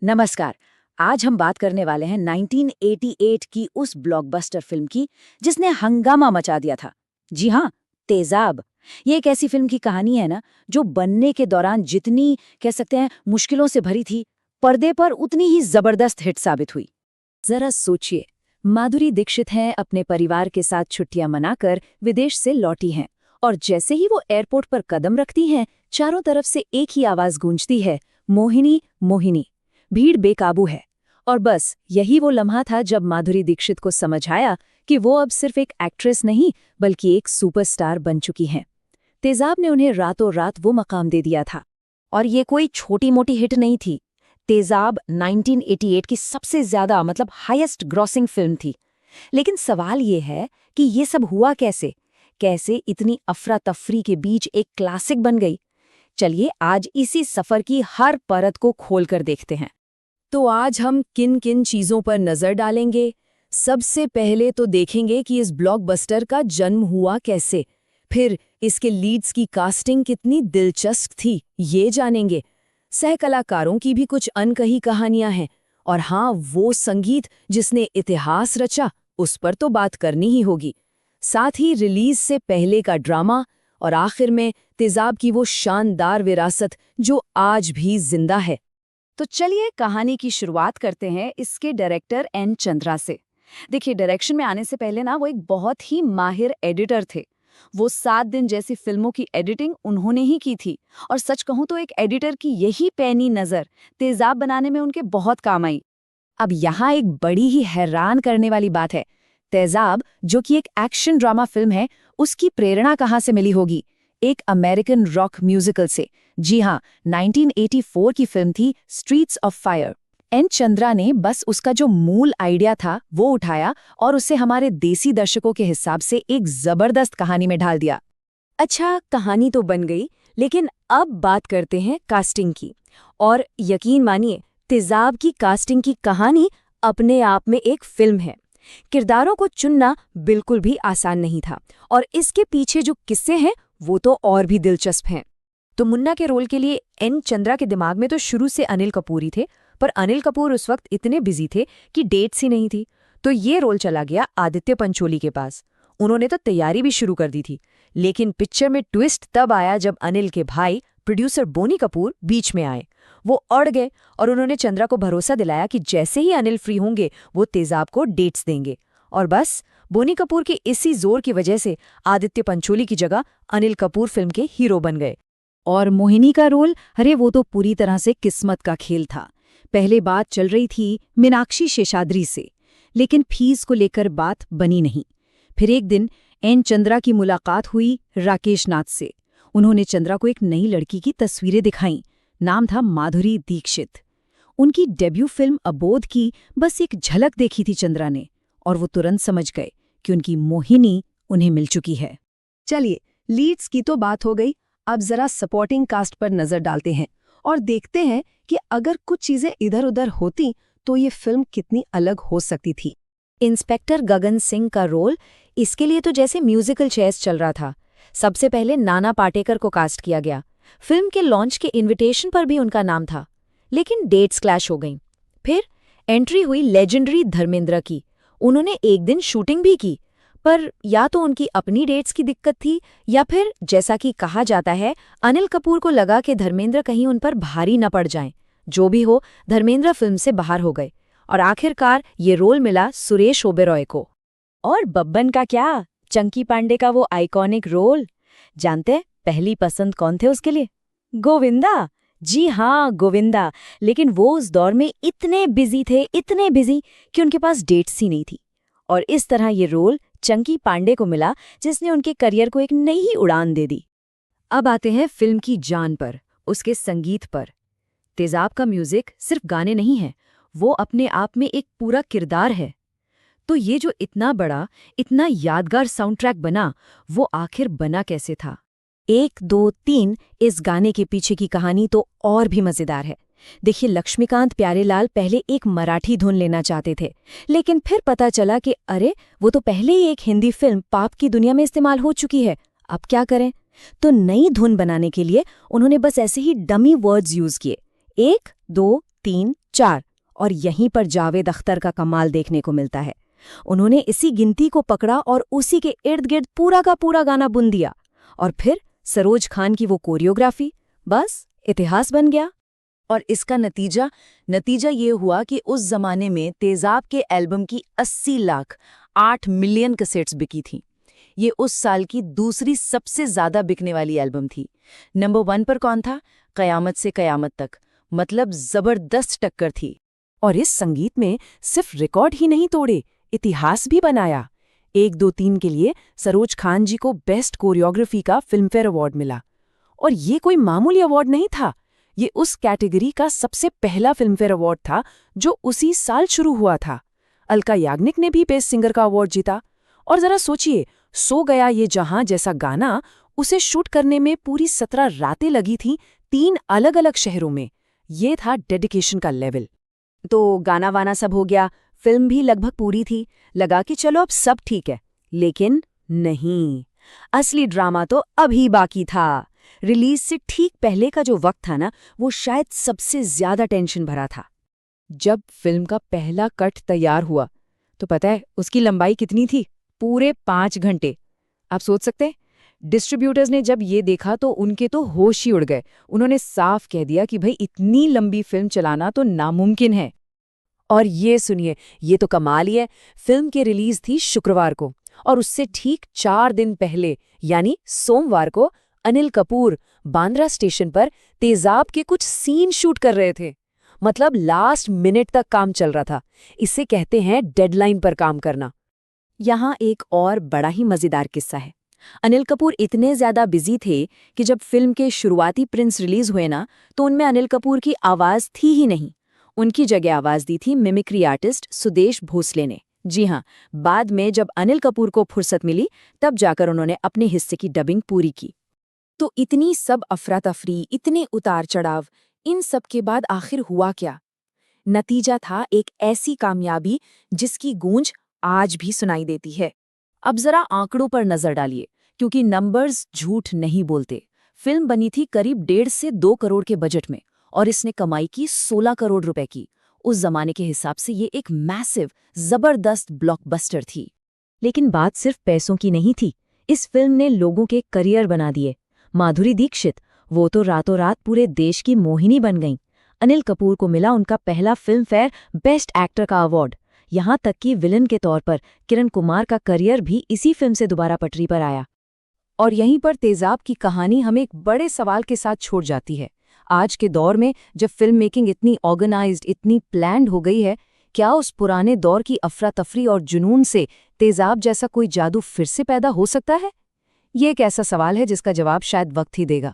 नमस्कार। आज हम बात करने वाले हैं 1988 की उस ब्लॉकबस्टर फिल्म की जिसने हंगामा मचा दिया था। जी हाँ, तेजाब। ये एक ऐसी फिल्म की कहानी है ना, जो बनने के दौरान जितनी कह सकते हैं मुश्किलों से भरी थी, पर्दे पर उतनी ही जबरदस्त हिट साबित हुई। जरा सोचिए, माधुरी दीक्षित हैं, अपने परिवार के साथ छुट्टियां मनाकर विदेश से लौटी हैं, और जैसे ही वो एयरपोर्ट पर कदम रखती हैं, चारों तरफ से एक ही आवाज गूंजती है, मोहिनी मोहिनी। भीड़ बेकाबू है। और बस यही वो लम्हा था जब माधुरी दीक्षित को समझ आया कि वो अब सिर्फ एक एक्ट्रेस नहीं बल्कि एक सुपरस्टार बन चुकी हैं। तेजाब ने उन्हें रातों रात वो मकाम दे दिया था। और ये कोई छोटी मोटी हिट नहीं थी। तेजाब 1988 की सबसे ज्यादा हाईएस्ट ग्रॉसिंग फिल्म थी। लेकिन सवाल ये है कि ये सब हुआ कैसे? कैसे इतनी अफरा तफरी के बीच एक क्लासिक बन गई? चलिए आज इसी सफर की हर परत को खोलकर देखते हैं। तो आज हम किन किन चीजों पर नजर डालेंगे? सबसे पहले तो देखेंगे कि इस ब्लॉकबस्टर का जन्म हुआ कैसे। फिर इसके लीड्स की कास्टिंग कितनी दिलचस्प थी, ये जानेंगे। सह कलाकारों की भी कुछ अनकही कहानियां हैं। और हाँ, वो संगीत जिसने इतिहास रचा, उस पर तो बात करनी ही होगी। साथ ही रिलीज से पहले का ड्रामा, और आखिर में तेजाब की वो शानदार विरासत जो आज भी जिंदा है। तो चलिए कहानी की शुरुआत करते हैं इसके डायरेक्टर एन चंद्रा से। देखिए, डायरेक्शन में आने से पहले ना वो एक बहुत ही माहिर एडिटर थे। वो 7 दिन जैसी फिल्मों की एडिटिंग उन्होंने ही की थी। और सच कहूं तो एक एडिटर की यही पैनी नज़र तेजाब बनाने में उनके बहुत काम आई। अब यहाँ एक बड़ी ही हैरान करने वाली बात है। तेजाब, जो कि एक एक्शन ड्रामा फिल्म है, उसकी प्रेरणा कहाँ से मिली होगी? एक अमेरिकन रॉक म्यूजिकल से। जी हाँ, 1984 की फिल्म थी streets of fire. N Chandra ने बस उसका जो मूल आइडिया था वो उठाया और उसे हमारे देसी दर्शकों के हिसाब से एक जबरदस्त कहानी में ढाल दिया। अच्छा, कहानी तो बन गई, लेकिन अब बात करते हैं कास्टिंग की। और यकीन मानिए, तेजाब की कास्टिंग की कहानी अपने आप में एक फिल्म है। किरदारों को चुनना बिल्कुल भी आसान नहीं था, और इसके पीछे जो किस्से हैं वो तो और भी दिलचस्प हैं। तो मुन्ना के रोल के लिए एन चंद्रा के दिमाग में तो शुरू से अनिल कपूर ही थे, पर अनिल कपूर उस वक्त इतने बिजी थे कि डेट्स ही नहीं थी। तो ये रोल चला गया आदित्य पंचोली के पास। उन्होंने तो तैयारी भी शुरू कर दी थी, लेकिन पिक्चर में ट्विस्ट तब आया जब अनिल के भाई प्रोड्यूसर बोनी कपूर बीच में आए। वो अड़ गए और उन्होंने चंद्रा को भरोसा दिलाया कि जैसे ही अनिल फ्री होंगे वो तेजाब को डेट्स देंगे। और बस बोनी कपूर के इसी जोर की वजह से आदित्य पंचोली की जगह अनिल कपूर फिल्म के हीरो बन गए। और मोहिनी का रोल, अरे वो तो पूरी तरह से किस्मत का खेल था। पहले बात चल रही थी मीनाक्षी शेषाद्री से, लेकिन फीस को लेकर बात बनी नहीं। फिर एक दिन एन चंद्रा की मुलाकात हुई राकेश नाथ से। उन्होंने चंद्रा को एक नई लड़की की तस्वीरें दिखाईं। नाम था माधुरी दीक्षित। उनकी डेब्यू फिल्म अबोध की बस एक झलक देखी थी चंद्रा ने, और वो तुरंत समझ गए कि उनकी मोहिनी उन्हें मिल चुकी है। चलिए, लीड्स की तो बात हो गई, अब जरा सपोर्टिंग कास्ट पर नजर डालते हैं और देखते हैं कि अगर कुछ चीजें इधर उधर होती तो ये फिल्म कितनी अलग हो सकती थी। इंस्पेक्टर गगन सिंह का रोल, इसके लिए तो जैसे म्यूजिकल चेयर्स चल रहा था। सबसे पहले नाना पाटेकर को कास्ट किया गया। फिल्म के लॉन्च के इनविटेशन पर भी उनका नाम था, लेकिन डेट्स क्लैश हो गईं। फिर एंट्री हुई लेजेंडरी धर्मेंद्र की। उन्होंने एक दिन शूटिंग भी की, पर या तो उनकी अपनी डेट्स की दिक्कत थी, या फिर जैसा कि कहा जाता है, अनिल कपूर को लगा कि धर्मेंद्र कहीं उन पर भारी न पड़ जाएं। जो भी हो, धर्मेंद्र फिल्म से बाहर हो गए और आखिरकार ये रोल मिला सुरेश ओबेरॉय को। और बब्बन का क्या, चंकी पांडे का वो आइकॉनिक रोल। जानते हैं पहली पसंद कौन थे उसके लिए? गोविंदा। जी हाँ, गोविंदा। लेकिन वो उस दौर में इतने बिजी थे, इतने बिजी कि उनके पास डेट्स ही नहीं थी। और इस तरह ये रोल चंकी पांडे को मिला, जिसने उनके करियर को एक नई ही उड़ान दे दी। अब आते हैं फिल्म की जान पर, उसके संगीत पर। तेजाब का म्यूजिक सिर्फ गाने नहीं है, वो अपने आप में एक पूरा किरदार है। तो ये जो इतना बड़ा, इतना यादगार साउंड ट्रैक बना, वो आखिर बना कैसे था? 1, 2, 3 इस गाने के पीछे की कहानी तो और भी मजेदार है। देखिए, लक्ष्मीकांत प्यारेलाल पहले एक मराठी धुन लेना चाहते थे, लेकिन फिर पता चला कि अरे वो तो पहले ही एक हिंदी फिल्म पाप की दुनिया में इस्तेमाल हो चुकी है, अब क्या करें? तो नई धुन बनाने के लिए उन्होंने बस ऐसे ही डमी वर्ड्स यूज किए। 1, 2, 3, 4। और यहीं पर जावेद अख्तर का कमाल देखने को मिलता है। उन्होंने इसी गिनती को पकड़ा और उसी के इर्द गिर्द पूरा का पूरा गाना बुन दिया। और फिर सरोज खान की वो कोरियोग्राफी, बस इतिहास बन गया। और इसका नतीजा ये हुआ कि उस जमाने में तेजाब के एल्बम की 80 लाख 8 मिलियन कैसेट्स बिकी थीं। ये उस साल की दूसरी सबसे ज्यादा बिकने वाली एल्बम थी। नंबर 1 पर कौन था? कयामत से कयामत तक, मतलब जबरदस्त टक्कर थी। और इस संगीत में सिर्फ रिकॉर्ड ही नहीं तोड़े, इतिहास भी बनाया। 1, 2, 3 के लिए सरोज खान जी को बेस्ट कोरियोग्राफी का फिल्मफेयर अवार्ड मिला। और ये कोई मामूली अवार्ड नहीं था, ये उस कैटेगरी का सबसे पहला फिल्मफेयर अवार्ड था जो उसी साल शुरू हुआ था। अलका याग्निक ने भी बेस्ट सिंगर का अवार्ड जीता। और जरा सोचिए, सो गया ये जहां जैसा गाना, उसे शूट करने में पूरी 17 रातें लगी थीं 3 अलग अलग शहरों में। ये था डेडिकेशन का लेवल। तो गाना वाना सब हो गया, फिल्म भी लगभग पूरी थी, लगा कि चलो अब सब ठीक है। लेकिन नहीं, असली ड्रामा तो अभी बाकी था। रिलीज से ठीक पहले का जो वक्त था ना, वो शायद सबसे ज्यादा टेंशन भरा था। जब फिल्म का पहला कट तैयार हुआ तो पता है उसकी लंबाई कितनी थी? पूरे 5 घंटे। आप सोच सकते हैं? डिस्ट्रीब्यूटर्स ने जब ये देखा तो उनके तो होश ही उड़ गए। उन्होंने साफ कह दिया कि भाई इतनी लंबी फिल्म चलाना तो नामुमकिन है। और ये सुनिए, ये तो कमाल ही है। फिल्म की रिलीज थी शुक्रवार को और उससे ठीक 4 दिन पहले यानी सोमवार को अनिल कपूर बांद्रा स्टेशन पर तेजाब के कुछ सीन शूट कर रहे थे। मतलब लास्ट मिनट तक काम चल रहा था। इसे कहते हैं डेडलाइन पर काम करना। यहाँ एक और बड़ा ही मजेदार किस्सा है। अनिल कपूर इतने ज्यादा बिजी थे कि जब फिल्म के शुरुआती प्रिंट्स रिलीज हुए ना, तो उनमें अनिल कपूर की आवाज थी ही नहीं। उनकी जगह आवाज दी थी मिमिक्री आर्टिस्ट सुदेश भोसले ने। जी हाँ, बाद में जब अनिल कपूर को फुर्सत मिली तब जाकर उन्होंने अपने हिस्से की डबिंग पूरी की। तो इतनी सब अफरा तफरी, इतने उतार चढ़ाव, इन सब के बाद आखिर हुआ क्या? नतीजा था एक ऐसी कामयाबी जिसकी गूंज आज भी सुनाई देती है। अब जरा आंकड़ों पर नजर डालिए, क्योंकि नंबर्स झूठ नहीं बोलते। फिल्म बनी थी करीब 1.5 से 2 करोड़ के बजट में और इसने कमाई की 16 करोड़ रुपए की। उस जमाने के हिसाब से ये एक मैसिव, जबरदस्त ब्लॉकबस्टर थी। लेकिन बात सिर्फ पैसों की नहीं थी। इस फिल्म ने लोगों के करियर बना दिए। माधुरी दीक्षित, वो तो रातों रात पूरे देश की मोहिनी बन गईं। अनिल कपूर को मिला उनका पहला फिल्म फेयर बेस्ट एक्टर का अवार्ड। यहाँ तक कि विलन के तौर पर किरण कुमार का करियर भी इसी फिल्म से दोबारा पटरी पर आया। और यहीं पर तेजाब की कहानी हमें एक बड़े सवाल के साथ छोड़ जाती है। आज के दौर में जब फिल्म मेकिंग इतनी ऑर्गेनाइज्ड, इतनी प्लान्ड हो गई है, क्या उस पुराने दौर की अफरा तफरी और जुनून से तेजाब जैसा कोई जादू फिर से पैदा हो सकता है? ये एक ऐसा सवाल है जिसका जवाब शायद वक्त ही देगा।